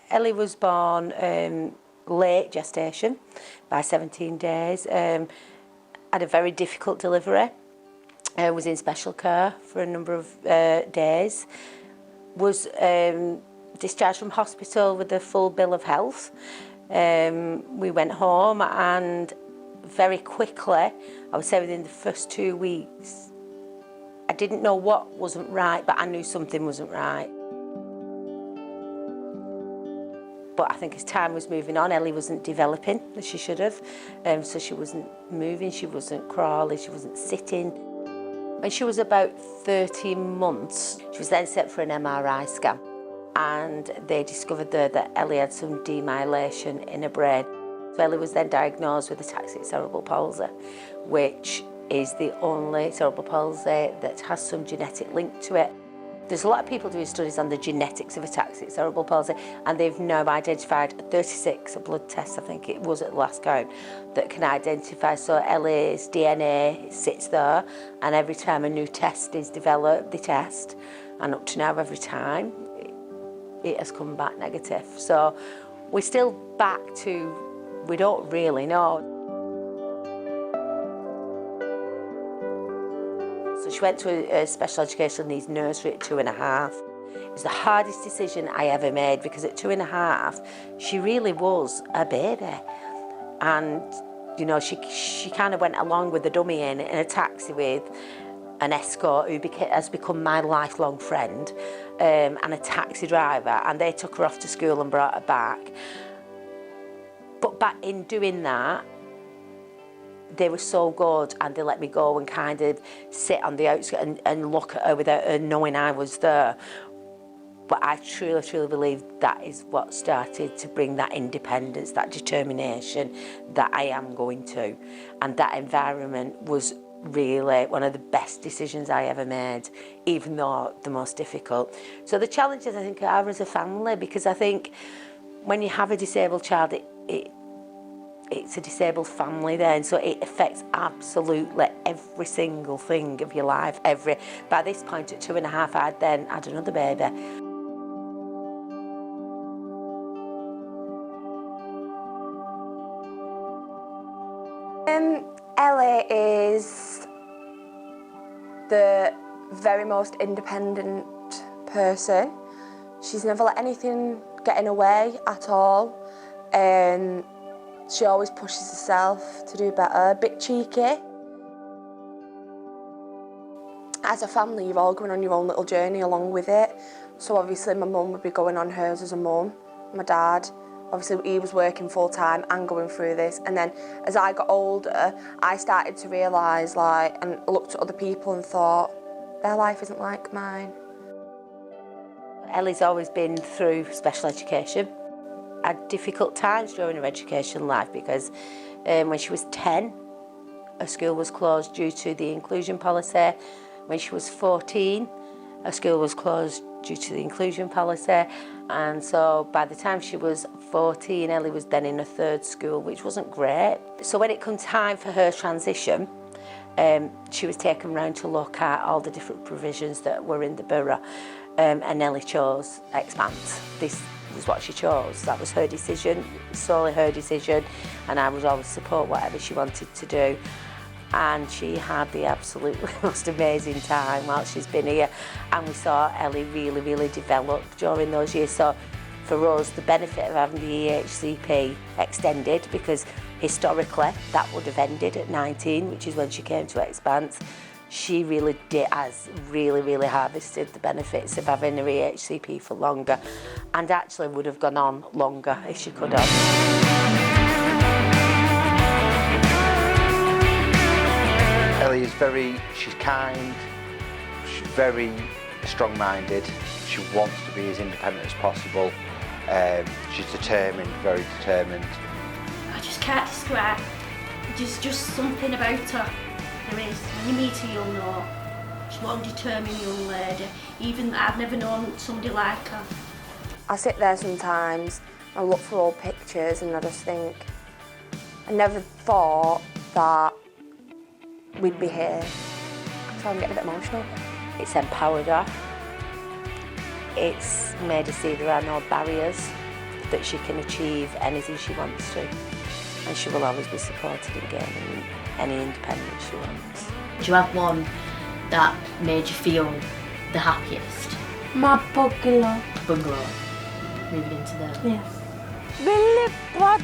Ellie was born late gestation, by 17 days. Had a very difficult delivery. Was in special care for a number of days. Was discharged from hospital with a full bill of health. We went home, and very quickly, I would say within the first 2 weeks, I didn't know what wasn't right, but I knew something wasn't right. But I think as time was moving on, Ellie wasn't developing as she should have. So she wasn't moving, she wasn't crawling, she wasn't sitting. When she was about 13 months, she was then set for an MRI scan. And they discovered there that Ellie had some demyelation in her brain. So Ellie was then diagnosed with ataxic cerebral palsy, which is the only cerebral palsy that has some genetic link to it. There's a lot of people doing studies on the genetics of ataxic cerebral palsy, and they've now identified 36 blood tests, I think it was at the last count, that can identify. So Ellie's DNA sits there, and every time a new test is developed, they test, and up to now, every time, it has come back negative. So we're still back to, we don't really know. So she went to a special educational needs nursery at 2.5. It was the hardest decision I ever made, because at 2.5, she really was a baby. And, you know, she kind of went along with the dummy in a taxi with an escort who has become my lifelong friend, and a taxi driver, and they took her off to school and brought her back. But back in doing that, they were so good, and they let me go and kind of sit on the outskirts and look at her without her knowing I was there. But I truly, truly believe that is what started to bring that independence, that determination that I am going to. And that environment was really one of the best decisions I ever made, even though the most difficult. So the challenges, I think, are as a family, because I think when you have a disabled child, it's a disabled family then, so it affects absolutely every single thing of your life. By this point at 2.5, I'd then had another baby. Ellie is the very most independent person. She's never let anything get in her way at all. She always pushes herself to do better, a bit cheeky. As a family, you're all going on your own little journey along with it. So obviously my mum would be going on hers as a mum. My dad, obviously he was working full time and going through this. And then as I got older, I started to realise, and looked at other people and thought, their life isn't like mine. Ellie's always been through special education. Had difficult times during her education life, because when she was 10, her school was closed due to the inclusion policy. When she was 14, her school was closed due to the inclusion policy. And so by the time she was 14, Ellie was then in her third school, which wasn't great. So when it come time for her transition, she was taken round to look at all the different provisions that were in the borough, and Ellie chose Expanse. This was what she chose. That was her decision, solely her decision, and I would always support whatever she wanted to do. And she had the absolutely most amazing time while she's been here, and we saw Ellie really, really develop during those years. So for us, the benefit of having the EHCP extended, because historically that would have ended at 19, which is when she came to Expanse. She really has really harvested the benefits of having her EHCP for longer, and actually would have gone on longer if she could have. Ellie is she's kind, she's very strong-minded, she wants to be as independent as possible, she's determined, very determined. I just can't describe, there's just something about her. There is. When you meet her, you'll know. She's one determined young lady. Even I've never known somebody like her. I sit there sometimes, I look for old pictures, and I just think, I never thought that we'd be here. So I'm getting a bit emotional. It's empowered her. It's made her see there are no barriers. that she can achieve anything she wants to, and she will always be supported in gaining any independence she wants. Do you have one that made you feel the happiest? My bungalow. Bungalow. Moving into the... Yes. Billy, what,